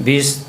20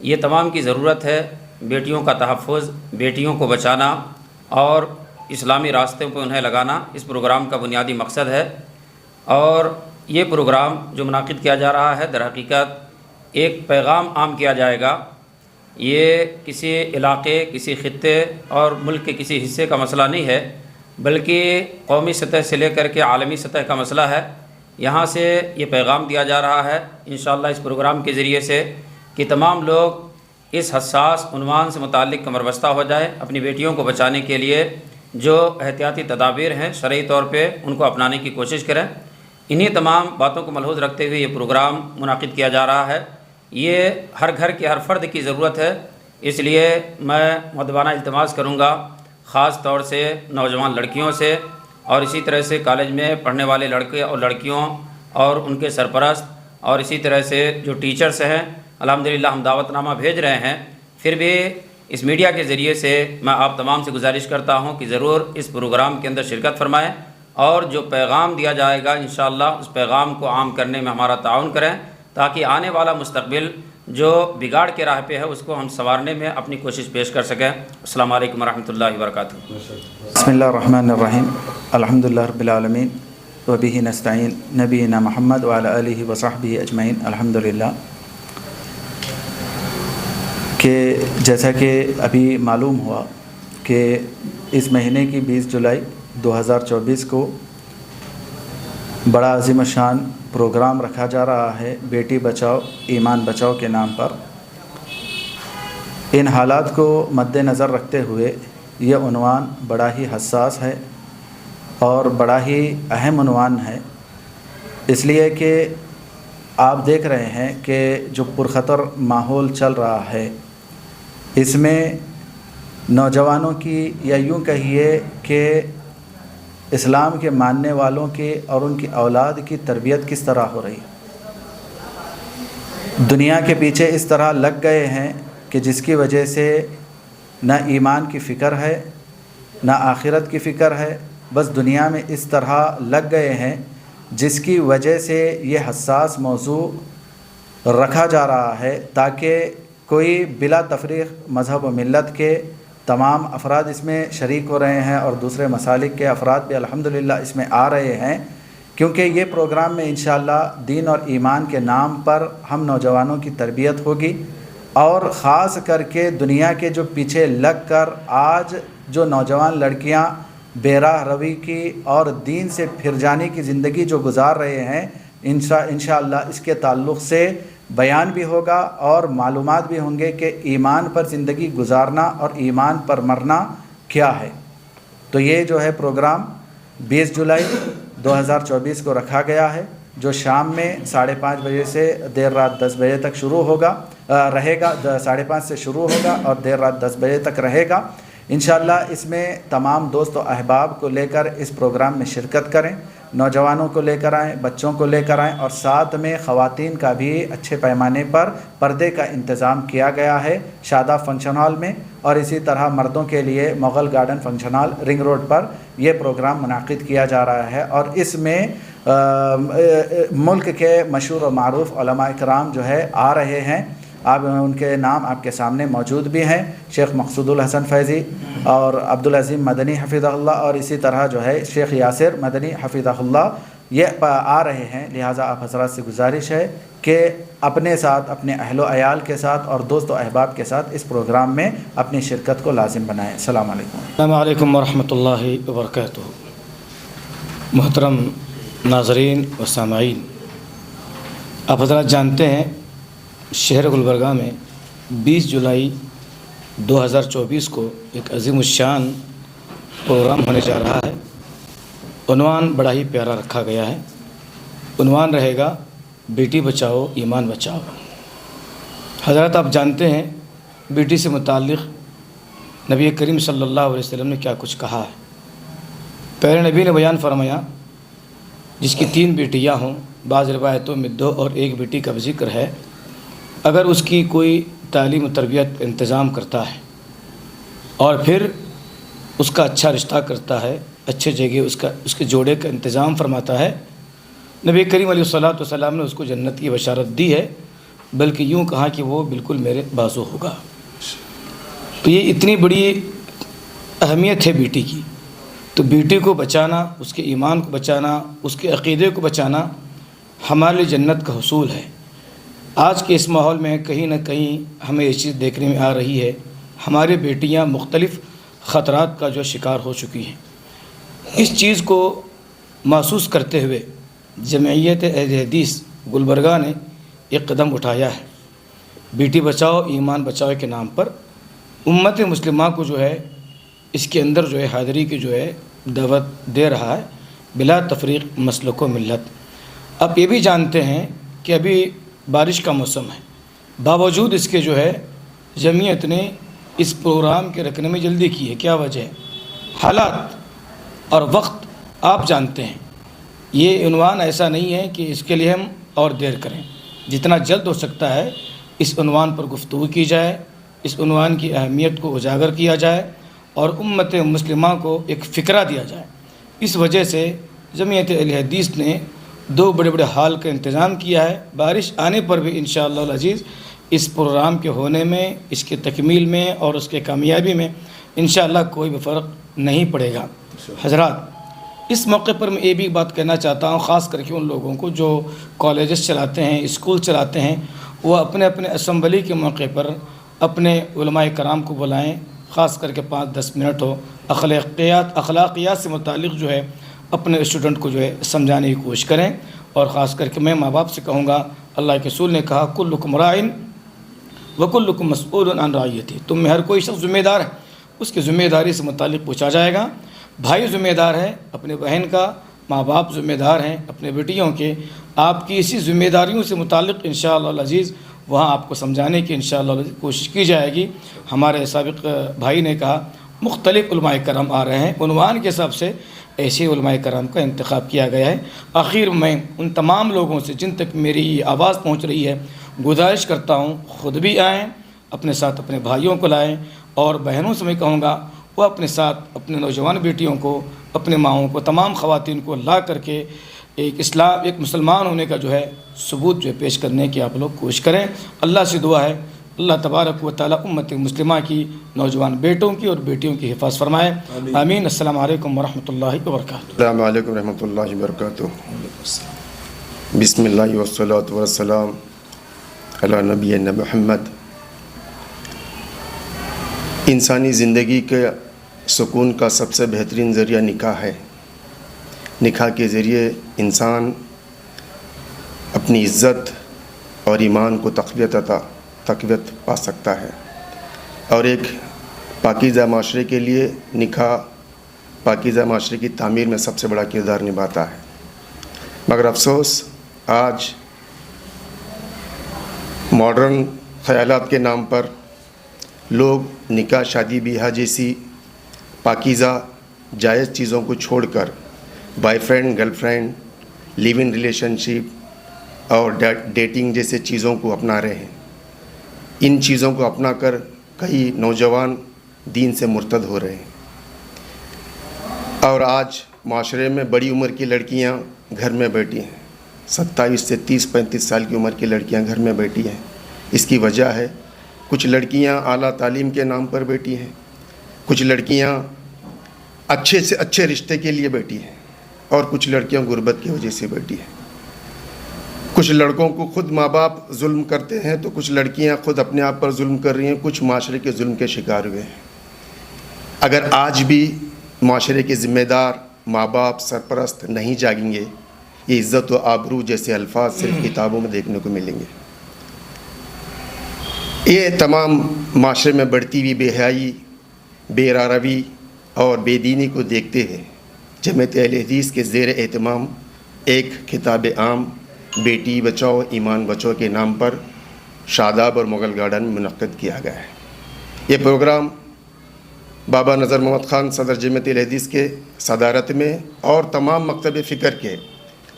یہ تمام کی ضرورت ہے، بیٹیوں کا تحفظ، بیٹیوں کو بچانا اور اسلامی راستوں پہ انہیں لگانا اس پروگرام کا بنیادی مقصد ہے۔ اور یہ پروگرام جو منعقد کیا جا رہا ہے در حقیقت ایک پیغام عام کیا جائے گا۔ یہ کسی علاقے، کسی خطے اور ملک کے کسی حصے کا مسئلہ نہیں ہے، بلکہ قومی سطح سے لے کر کے عالمی سطح کا مسئلہ ہے۔ یہاں سے یہ پیغام دیا جا رہا ہے انشاءاللہ اس پروگرام کے ذریعے سے کہ تمام لوگ اس حساس عنوان سے متعلق کمر بستہ ہو جائیں، اپنی بیٹیوں کو بچانے کے لیے جو احتیاطی تدابیر ہیں شرعی طور پہ ان کو اپنانے کی کوشش کریں۔ انہی تمام باتوں کو ملحوظ رکھتے ہوئے یہ پروگرام منعقد کیا جا رہا ہے۔ یہ ہر گھر کے ہر فرد کی ضرورت ہے، اس لیے میں مؤدبانہ التماس کروں گا خاص طور سے نوجوان لڑکیوں سے اور اسی طرح سے کالج میں پڑھنے والے لڑکے اور لڑکیوں اور ان کے سرپرست اور اسی طرح سے جو ٹیچرس ہیں، الحمدللہ ہم دعوت نامہ بھیج رہے ہیں، پھر بھی اس میڈیا کے ذریعے سے میں آپ تمام سے گزارش کرتا ہوں کہ ضرور اس پروگرام کے اندر شرکت فرمائیں اور جو پیغام دیا جائے گا انشاءاللہ اس پیغام کو عام کرنے میں ہمارا تعاون کریں، تاکہ آنے والا مستقبل جو بگاڑ کے راہ پہ ہے اس کو ہم سنوارنے میں اپنی کوشش پیش کر سکیں۔ السلام علیکم ورحمۃ اللہ وبرکاتہ۔ بسم اللہ الرحمن الرحیم، الحمدللہ رب العالمین وبہ نستعین، نبینا محمد وعلی آلہ وصحبہ اجمعین، الحمدللہ۔ کہ جیسا کہ ابھی معلوم ہوا کہ اس مہینے کی 20 جولائی 2024 کو بڑا عظیم الشان پروگرام رکھا جا رہا ہے بیٹی بچاؤ ایمان بچاؤ کے نام پر۔ ان حالات کو مد نظر رکھتے ہوئے یہ عنوان بڑا ہی حساس ہے اور بڑا ہی اہم عنوان ہے، اس لیے کہ آپ دیکھ رہے ہیں کہ جو پرخطر ماحول چل رہا ہے اس میں نوجوانوں کی یا یوں کہیے کہ اسلام کے ماننے والوں کی اور ان کی اولاد کی تربیت کس طرح ہو رہی ہے۔ دنیا کے پیچھے اس طرح لگ گئے ہیں کہ جس کی وجہ سے نہ ایمان کی فکر ہے نہ آخرت کی فکر ہے، بس دنیا میں اس طرح لگ گئے ہیں جس کی وجہ سے یہ حساس موضوع رکھا جا رہا ہے تاکہ کوئی بلا تفریق مذہب و ملت کے تمام افراد اس میں شریک ہو رہے ہیں اور دوسرے مسالک کے افراد بھی الحمدللہ اس میں آ رہے ہیں، کیونکہ یہ پروگرام میں انشاءاللہ دین اور ایمان کے نام پر ہم نوجوانوں کی تربیت ہوگی، اور خاص کر کے دنیا کے جو پیچھے لگ کر آج جو نوجوان لڑکیاں بے راہ روی کی اور دین سے پھر جانے کی زندگی جو گزار رہے ہیں، انشاءاللہ اس کے تعلق سے بیان بھی ہوگا اور معلومات بھی ہوں گے کہ ایمان پر زندگی گزارنا اور ایمان پر مرنا کیا ہے۔ تو یہ جو ہے پروگرام 20 جولائی 2024 کو رکھا گیا ہے، جو شام میں 5:30 بجے سے دیر رات 10 بجے تک شروع ہوگا رہے گا، 5:30 سے شروع ہوگا اور دیر رات 10 بجے تک رہے گا۔ انشاءاللہ اس میں تمام دوست و احباب کو لے کر اس پروگرام میں شرکت کریں، نوجوانوں کو لے کر آئیں، بچوں کو لے کر آئیں، اور ساتھ میں خواتین کا بھی اچھے پیمانے پر پردے کا انتظام کیا گیا ہے شاداب فنکشن ہال میں، اور اسی طرح مردوں کے لیے Mughal garden function hall ring road پر یہ پروگرام منعقد کیا جا رہا ہے۔ اور اس میں ملک کے مشہور و معروف علماء اکرام جو ہے آ رہے ہیں، آپ ان کے نام آپ کے سامنے موجود بھی ہیں، شیخ مقصود الحسن فیضی اور عبدالعظیم مدنی حفظہ اللہ، اور اسی طرح جو ہے شیخ یاسر مدنی حفظہ اللہ، یہ آ رہے ہیں۔ لہٰذا آپ حضرات سے گزارش ہے کہ اپنے ساتھ، اپنے اہل و عیال کے ساتھ اور دوست و احباب کے ساتھ اس پروگرام میں اپنی شرکت کو لازم بنائیں۔ السلام علیکم۔ السلام علیکم ورحمۃ اللہ وبرکاتہ۔ محترم ناظرین و سامعین، آپ حضرات جانتے ہیں شہر گلبرگہ میں 20 جولائی 2024 کو ایک عظیم الشان پروگرام ہونے جا رہا ہے۔ عنوان بڑا ہی پیارا رکھا گیا ہے، عنوان رہے گا بیٹی بچاؤ ایمان بچاؤ۔ حضرات آپ جانتے ہیں بیٹی سے متعلق نبی کریم صلی اللہ علیہ وسلم نے کیا کچھ کہا ہے۔ پہلے نبی نے بیان فرمایا جس کی 3 بیٹیاں ہوں، بعض روایتوں میں 2 اور 1 بیٹی کا ذکر ہے، اگر اس کی کوئی تعلیم و تربیت کا انتظام کرتا ہے اور پھر اس کا اچھا رشتہ کرتا ہے، اچھے جگہ اس کے جوڑے کا انتظام فرماتا ہے، نبی کریم علیہ الصلوۃ والسلام نے اس کو جنت کی بشارت دی ہے۔ بلکہ یوں کہا کہ وہ بالکل میرے بازو ہوگا۔ تو یہ اتنی بڑی اہمیت ہے بیٹی کی، تو بیٹی کو بچانا، اس کے ایمان کو بچانا، اس کے عقیدے کو بچانا ہمارے لیے جنت کا حصول ہے۔ آج کے اس ماحول میں کہیں نہ کہیں ہمیں یہ چیز دیکھنے میں آ رہی ہے، ہماری بیٹیاں مختلف خطرات کا جو شکار ہو چکی ہیں۔ اس چیز کو محسوس کرتے ہوئے جمعیت اہل حدیث گلبرگہ نے ایک قدم اٹھایا ہے، بیٹی بچاؤ ایمان بچاؤ کے نام پر امت مسلمہ کو جو ہے اس کے اندر جو ہے حاضری کی جو ہے دعوت دے رہا ہے بلا تفریق مسلک و ملت۔ اب یہ بھی جانتے ہیں کہ ابھی بارش کا موسم ہے، باوجود اس کے جو ہے جمعیت نے اس پروگرام کے رکھنے میں جلدی کی ہے۔ کیا وجہ ہے؟ حالات اور وقت آپ جانتے ہیں، یہ عنوان ایسا نہیں ہے کہ اس کے لیے ہم اور دیر کریں، جتنا جلد ہو سکتا ہے اس عنوان پر گفتگو کی جائے، اس عنوان کی اہمیت کو اجاگر کیا جائے اور امت مسلمہ کو ایک فکرہ دیا جائے۔ اس وجہ سے جمعیت اہل حدیث نے 2 بڑے بڑے ہال کا انتظام کیا ہے۔ بارش آنے پر بھی انشاءاللہ العزیز اس پروگرام کے ہونے میں، اس کے تکمیل میں اور اس کے کامیابی میں انشاءاللہ کوئی بھی فرق نہیں پڑے گا۔ حضرات، اس موقع پر میں یہ بھی بات کہنا چاہتا ہوں، خاص کر کے ان لوگوں کو جو کالجز چلاتے ہیں، اسکول چلاتے ہیں، وہ اپنے اپنے اسمبلی کے موقع پر اپنے علماء کرام کو بلائیں، خاص کر کے 5-10 منٹ ہو، اخلاقیات سے متعلق جو ہے اپنے اسٹوڈنٹ کو جو ہے سمجھانے کی کوشش کریں۔ اور خاص کر کے میں ماں باپ سے کہوں گا، اللہ کے رسول نے کہا کلکم راعٍ وکلکم مسئول عن رعیتہ، تم میں ہر کوئی شخص ذمہ دار ہے، اس کی ذمہ داری سے متعلق پوچھا جائے گا۔ بھائی ذمہ دار ہے اپنے بہن کا، ماں باپ ذمہ دار ہیں اپنے بیٹیوں کے۔ آپ کی اسی ذمہ داریوں سے متعلق انشاءاللہ العزیز وہاں آپ کو سمجھانے کی انشاءاللہ العزیز کوشش کی جائے گی۔ ہمارے سابق بھائی نے کہا مختلف علماء کرام آ رہے ہیں، عنوان کے حساب سے ایسے علماء کرام کا انتخاب کیا گیا ہے۔ آخر میں ان تمام لوگوں سے جن تک میری آواز پہنچ رہی ہے گزارش کرتا ہوں، خود بھی آئیں، اپنے ساتھ اپنے بھائیوں کو لائیں، اور بہنوں سے میں کہوں گا وہ اپنے ساتھ اپنے نوجوان بیٹیوں کو، اپنے ماؤں کو، تمام خواتین کو لا کر کے ایک مسلمان ہونے کا جو ہے ثبوت جو ہے پیش کرنے کی آپ لوگ کوشش کریں۔ اللہ سے دعا ہے اللہ تبارک و تعالی امت مسلمہ کی، نوجوان بیٹوں کی اور بیٹیوں کی حفاظت فرمائے، آمین۔ السلام علیکم ورحمۃ اللہ وبرکاتہ۔ السلام علیکم ورحمۃ اللہ وبرکاتہ۔ بسم اللہ والصلاۃ والسلام علی نبینا محمد۔ انسانی زندگی کے سکون کا سب سے بہترین ذریعہ نکاح ہے۔ نکاح کے ذریعے انسان اپنی عزت اور ایمان کو تقویت پا سکتا ہے، اور ایک پاکیزہ معاشرے کے لیے نکاح پاکیزہ معاشرے کی تعمیر میں سب سے بڑا کردار نبھاتا ہے۔ مگر افسوس آج ماڈرن خیالات کے نام پر لوگ نکاح شادی بیاہ جیسی پاکیزہ جائز چیزوں کو چھوڑ کر boyfriend girlfriend live in relationship اور ڈیٹنگ جیسے چیزوں کو اپنا رہے ہیں۔ ان چیزوں کو اپنا کر کئی نوجوان دین سے مرتد ہو رہے ہیں، اور آج معاشرے میں بڑی عمر کی لڑکیاں گھر میں بیٹھی ہیں، 27 سے 30-35 سال کی عمر کی لڑکیاں گھر میں بیٹھی ہیں۔ اس کی وجہ ہے کچھ لڑکیاں اعلیٰ تعلیم کے نام پر بیٹھی ہیں، کچھ لڑکیاں اچھے سے اچھے رشتے کے لیے بیٹھی ہیں، اور کچھ لڑکیاں غربت کی وجہ سے بیٹھی ہیں۔ کچھ لڑکوں کو خود ماں باپ ظلم کرتے ہیں تو کچھ لڑکیاں خود اپنے آپ پر ظلم کر رہی ہیں، کچھ معاشرے کے ظلم کے شکار ہوئے ہیں۔ اگر آج بھی معاشرے کے ذمہ دار ماں باپ سرپرست نہیں جاگیں گے، یہ عزت و آبرو جیسے الفاظ صرف کتابوں میں دیکھنے کو ملیں گے۔ یہ تمام معاشرے میں بڑھتی ہوئی بے حیائی، بے راروی اور بے دینی کو دیکھتے ہوئے جمعیت اہل حدیث کے زیر اہتمام ایک خطاب عام بیٹی بچاؤ ایمان بچاؤ کے نام پر شاداب اور مغل گارڈن میں منعقد کیا گیا ہے۔ یہ پروگرام بابا نذر محمد خان صدر جمعیت اہل حدیث کے صدارت میں اور تمام مکتب فکر کے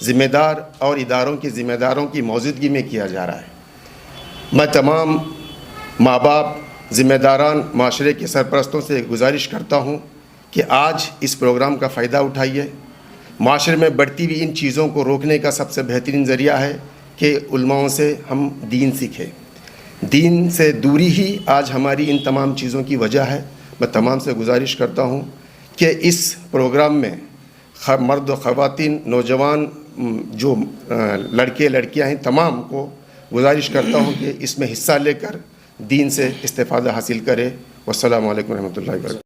ذمہ دار اور اداروں کے ذمہ داروں کی موجودگی میں کیا جا رہا ہے۔ میں تمام ماں باپ، ذمہ داران، معاشرے کے سرپرستوں سے گزارش کرتا ہوں کہ آج اس پروگرام کا فائدہ اٹھائیے۔ معاشرے میں بڑھتی ہوئی ان چیزوں کو روکنے کا سب سے بہترین ذریعہ ہے کہ علماؤں سے ہم دین سیکھیں. دین سے دوری ہی آج ہماری ان تمام چیزوں کی وجہ ہے. میں تمام سے گزارش کرتا ہوں کہ اس پروگرام میں مرد و خواتین، نوجوان، جو لڑکے لڑکیاں ہیں، تمام کو گزارش کرتا ہوں کہ اس میں حصہ لے کر دین سے استفادہ حاصل کرے. والسلام علیکم ورحمۃ اللہ وبرکاتہ.